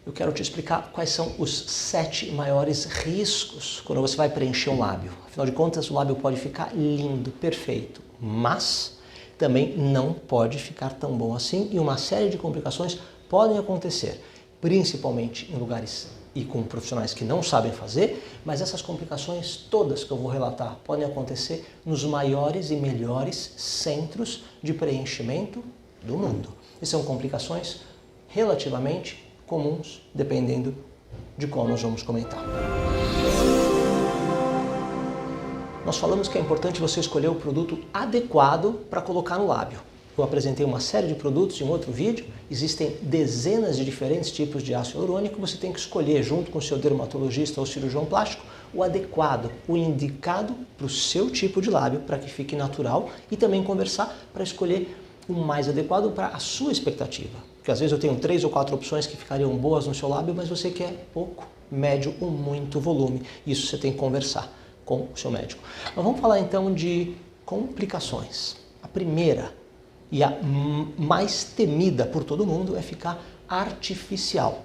eu quero te explicar quais são os 7 maiores riscos quando você vai preencher um lábio. Afinal de contas, o lábio pode ficar lindo, perfeito, mas também não pode ficar tão bom assim e uma série de complicações podem acontecer, principalmente em lugares e com profissionais que não sabem fazer, mas essas complicações todas que eu vou relatar podem acontecer nos maiores e melhores centros de preenchimento do mundo. E são complicações relativamente comuns, dependendo de qual nós vamos comentar. Nós falamos que é importante você escolher o produto adequado para colocar no lábio. Eu apresentei uma série de produtos em outro vídeo, existem dezenas de diferentes tipos de ácido hialurônico, você tem que escolher junto com o seu dermatologista ou cirurgião plástico o adequado, o indicado para o seu tipo de lábio, para que fique natural e também conversar para escolher o mais adequado para a sua expectativa. Porque às vezes eu tenho 3 ou 4 opções que ficariam boas no seu lábio, mas você quer pouco, médio ou muito volume. Isso você tem que conversar com o seu médico. Mas vamos falar então de complicações. A primeira e a mais temida por todo mundo é ficar artificial.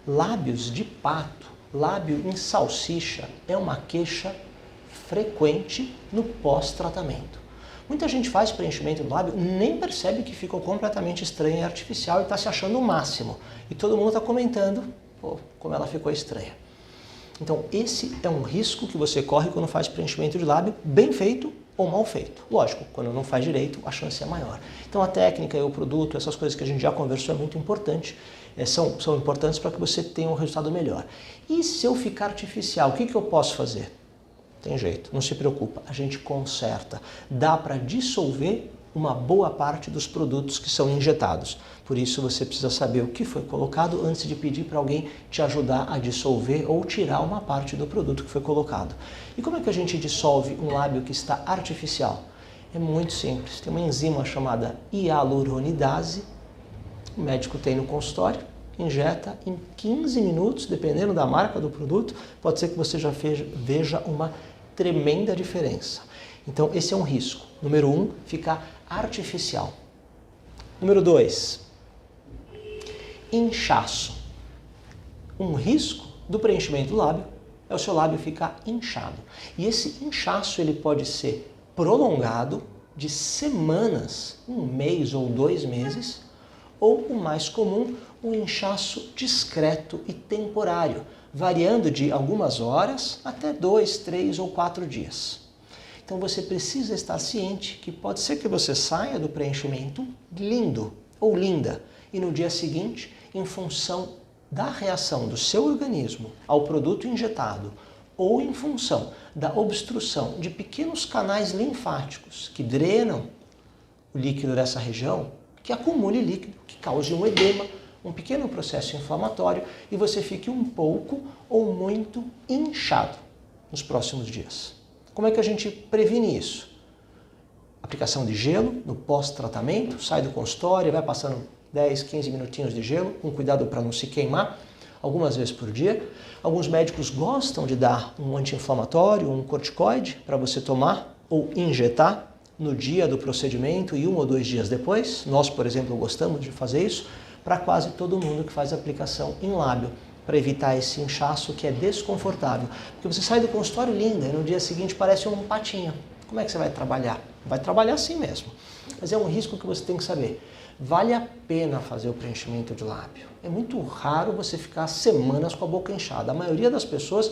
Lábios de pato, lábio em salsicha é uma queixa frequente no pós-tratamento. Muita gente faz preenchimento do lábio, nem percebe que ficou completamente estranha e artificial e está se achando o máximo. E todo mundo está comentando, pô, como ela ficou estranha. Então esse é um risco que você corre quando faz preenchimento de lábio bem feito ou mal feito. Lógico, quando não faz direito, a chance é maior. Então a técnica e o produto, essas coisas que a gente já conversou é muito importante, são importantes para que você tenha um resultado melhor. E se eu ficar artificial, o que eu posso fazer? Tem jeito, não se preocupa, a gente conserta. Dá para dissolver uma boa parte dos produtos que são injetados. Por isso você precisa saber o que foi colocado antes de pedir para alguém te ajudar a dissolver ou tirar uma parte do produto que foi colocado. E como é que a gente dissolve um lábio que está artificial? É muito simples, tem uma enzima chamada hialuronidase, o médico tem no consultório, injeta em 15 minutos, dependendo da marca do produto, pode ser que você já veja uma tremenda diferença. Então esse é um risco. Número 1, ficar artificial. Número 2, inchaço. Um risco do preenchimento do lábio é o seu lábio ficar inchado. E esse inchaço ele pode ser prolongado de semanas, 1 mês ou 2 meses, ou o mais comum, um inchaço discreto e temporário, variando de algumas horas até 2, 3 ou 4 dias. Então você precisa estar ciente que pode ser que você saia do preenchimento lindo ou linda e no dia seguinte, em função da reação do seu organismo ao produto injetado ou em função da obstrução de pequenos canais linfáticos que drenam o líquido dessa região, que acumule líquido, que cause um edema, um pequeno processo inflamatório e você fique um pouco ou muito inchado nos próximos dias. Como é que a gente previne isso? Aplicação de gelo no pós-tratamento, sai do consultório, vai passando 10, 15 minutinhos de gelo, com cuidado para não se queimar, algumas vezes por dia. Alguns médicos gostam de dar um anti-inflamatório, um corticoide para você tomar ou injetar no dia do procedimento e 1 ou 2 dias depois. Nós, por exemplo, gostamos de fazer isso para quase todo mundo que faz aplicação em lábio, para evitar esse inchaço que é desconfortável. Porque você sai do consultório linda e no dia seguinte parece um patinho. Como é que você vai trabalhar? Vai trabalhar assim mesmo. Mas é um risco que você tem que saber. Vale a pena fazer o preenchimento de lábio. É muito raro você ficar semanas com a boca inchada. A maioria das pessoas,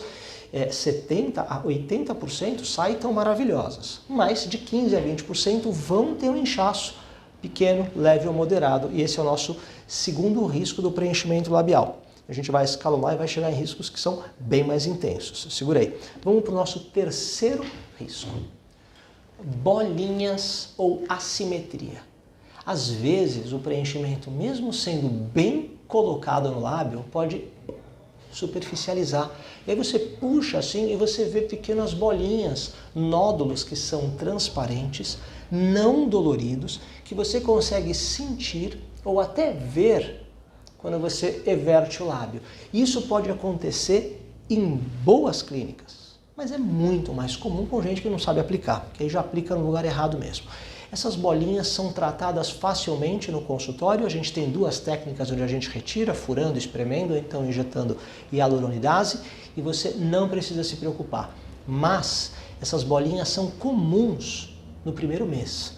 70% a 80% saem tão maravilhosas. Mas de 15% a 20% vão ter um inchaço pequeno, leve ou moderado. E esse é o nosso segundo risco do preenchimento labial. A gente vai escalonar e vai chegar em riscos que são bem mais intensos. Segurei. Vamos para o nosso terceiro risco. Bolinhas ou assimetria. Às vezes o preenchimento, mesmo sendo bem colocado no lábio, pode superficializar. E aí você puxa assim e você vê pequenas bolinhas, nódulos que são transparentes, não doloridos, que você consegue sentir ou até ver quando você everte o lábio. Isso pode acontecer em boas clínicas, mas é muito mais comum com gente que não sabe aplicar, que aí já aplica no lugar errado mesmo. Essas bolinhas são tratadas facilmente no consultório. A gente tem duas técnicas onde a gente retira, furando, espremendo, ou então injetando hialuronidase, e você não precisa se preocupar. Mas essas bolinhas são comuns no primeiro mês.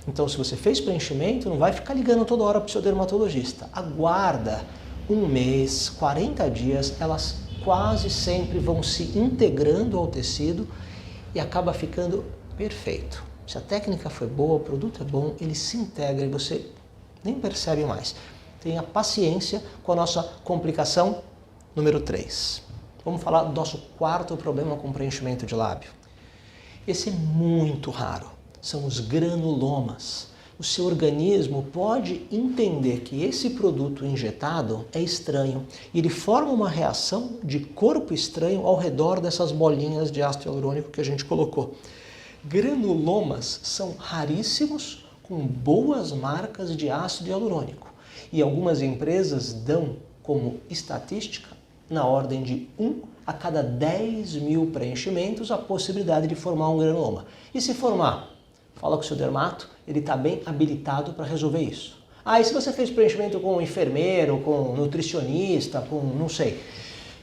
Então, se você fez preenchimento, não vai ficar ligando toda hora para o seu dermatologista. Aguarda um mês, 40 dias, elas quase sempre vão se integrando ao tecido e acaba ficando perfeito. Se a técnica foi boa, o produto é bom, ele se integra e você nem percebe mais. Tenha paciência com a nossa complicação número 3. Vamos falar do nosso quarto problema com preenchimento de lábio. Esse é muito raro, são os granulomas. O seu organismo pode entender que esse produto injetado é estranho e ele forma uma reação de corpo estranho ao redor dessas bolinhas de ácido hialurônico que a gente colocou. Granulomas são raríssimos, com boas marcas de ácido hialurônico. E algumas empresas dão como estatística, na ordem de 1 a cada 10 mil preenchimentos, a possibilidade de formar um granuloma. E se formar? Fala com o seu dermato, ele está bem habilitado para resolver isso. E se você fez preenchimento com um enfermeiro, com um nutricionista, com não sei,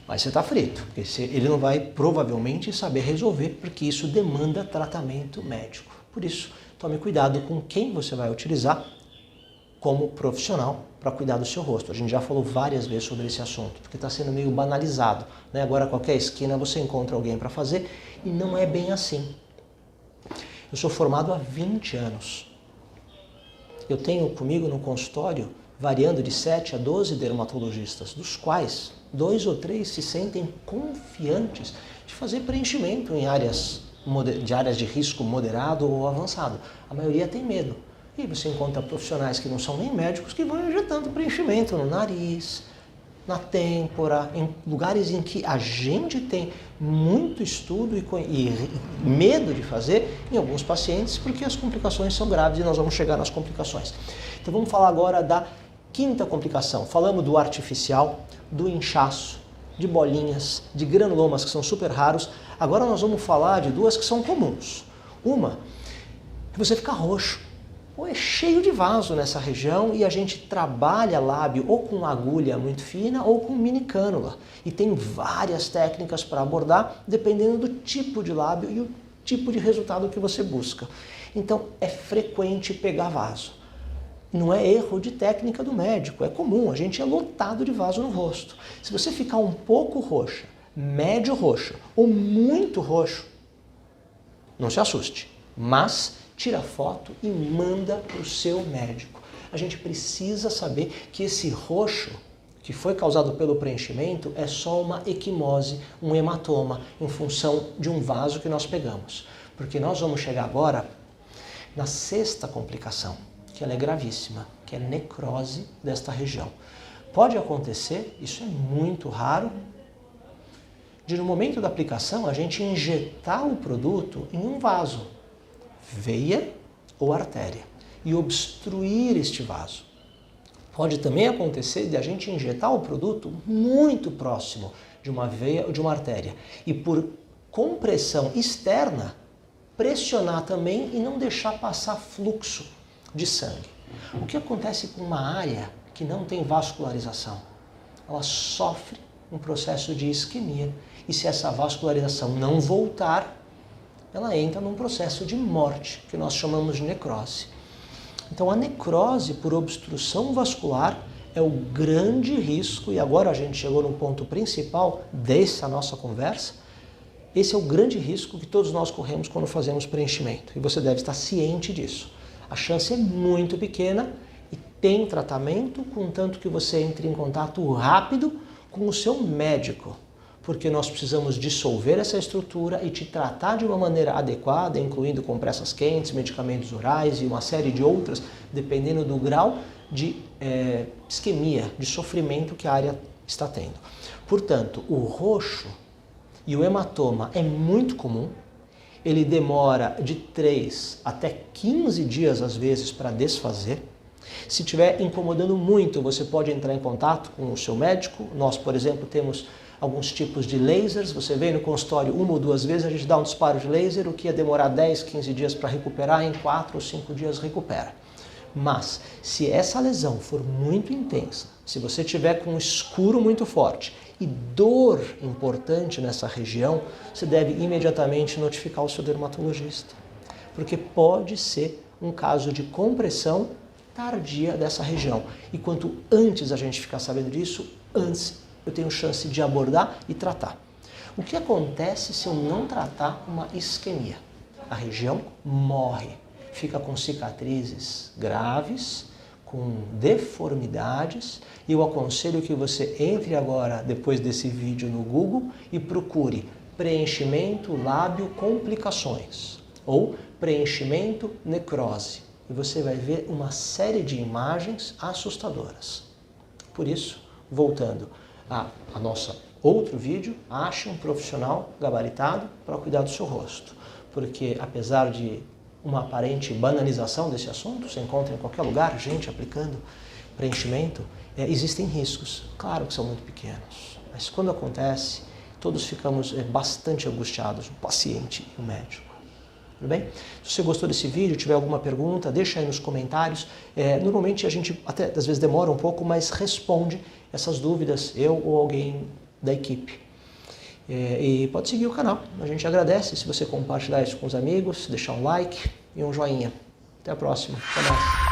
mas você está frito, porque ele não vai provavelmente saber resolver, porque isso demanda tratamento médico. Por isso, tome cuidado com quem você vai utilizar como profissional para cuidar do seu rosto. A gente já falou várias vezes sobre esse assunto, porque está sendo meio banalizado, né? Agora, a qualquer esquina você encontra alguém para fazer e não é bem assim. Eu sou formado há 20 anos. Eu tenho comigo no consultório variando de 7 a 12 dermatologistas, dos quais 2 ou 3 se sentem confiantes de fazer preenchimento em áreas de risco moderado ou avançado. A maioria tem medo. E você encontra profissionais que não são nem médicos que vão injetando preenchimento no nariz, na têmpora, em lugares em que a gente tem muito estudo e medo de fazer em alguns pacientes, porque as complicações são graves e nós vamos chegar nas complicações. Então vamos falar agora da quinta complicação. Falamos do artificial, do inchaço, de bolinhas, de granulomas que são super raros. Agora nós vamos falar de duas que são comuns. Uma é você ficar roxo, ou é cheio de vaso nessa região e a gente trabalha lábio ou com agulha muito fina ou com mini cânula. E tem várias técnicas para abordar, dependendo do tipo de lábio e o tipo de resultado que você busca. Então é frequente pegar vaso. Não é erro de técnica do médico, é comum, a gente é lotado de vaso no rosto. Se você ficar um pouco roxa, médio roxo ou muito roxo, não se assuste, mas tira foto e manda para o seu médico. A gente precisa saber que esse roxo que foi causado pelo preenchimento é só uma equimose, um hematoma, em função de um vaso que nós pegamos. Porque nós vamos chegar agora na sexta complicação, que ela é gravíssima, que é necrose desta região. Pode acontecer, isso é muito raro, de no momento da aplicação a gente injetar o produto em um vaso, veia ou artéria, e obstruir este vaso. Pode também acontecer de a gente injetar o produto muito próximo de uma veia ou de uma artéria e por compressão externa pressionar também e não deixar passar fluxo de sangue. O que acontece com uma área que não tem vascularização? Ela sofre um processo de isquemia e se essa vascularização não voltar, ela entra num processo de morte, que nós chamamos de necrose. Então a necrose por obstrução vascular é o grande risco, e agora a gente chegou no ponto principal dessa nossa conversa, esse é o grande risco que todos nós corremos quando fazemos preenchimento, e você deve estar ciente disso. A chance é muito pequena e tem tratamento, contanto que você entre em contato rápido com o seu médico, porque nós precisamos dissolver essa estrutura e te tratar de uma maneira adequada, incluindo compressas quentes, medicamentos orais e uma série de outras, dependendo do grau de isquemia, de sofrimento que a área está tendo. Portanto, o roxo e o hematoma é muito comum, ele demora de 3 até 15 dias às vezes para desfazer. Se estiver incomodando muito, você pode entrar em contato com o seu médico. Nós, por exemplo, temos alguns tipos de lasers. Você vem no consultório uma ou duas vezes, a gente dá um disparo de laser, o que ia demorar 10, 15 dias para recuperar, em 4 ou 5 dias recupera. Mas, se essa lesão for muito intensa, se você tiver com um escuro muito forte e dor importante nessa região, você deve imediatamente notificar o seu dermatologista. Porque pode ser um caso de compressão tardia dessa região. E quanto antes a gente ficar sabendo disso, antes eu tenho chance de abordar e tratar. O que acontece se eu não tratar uma isquemia? A região morre, fica com cicatrizes graves, com deformidades, e eu aconselho que você entre agora, depois desse vídeo, no Google e procure preenchimento lábio complicações ou preenchimento necrose. E você vai ver uma série de imagens assustadoras. Por isso, voltando a nosso outro vídeo, ache um profissional gabaritado para cuidar do seu rosto. Porque apesar de uma aparente banalização desse assunto, você encontra em qualquer lugar gente aplicando preenchimento, existem riscos, claro que são muito pequenos, mas quando acontece, todos ficamos bastante angustiados, o paciente e o médico. Tudo bem? Se você gostou desse vídeo, tiver alguma pergunta, deixa aí nos comentários. Normalmente a gente até às vezes demora um pouco, mas responde essas dúvidas, eu ou alguém da equipe. E pode seguir o canal, a gente agradece se você compartilhar isso com os amigos, deixar um like e um joinha. Até a próxima, até mais.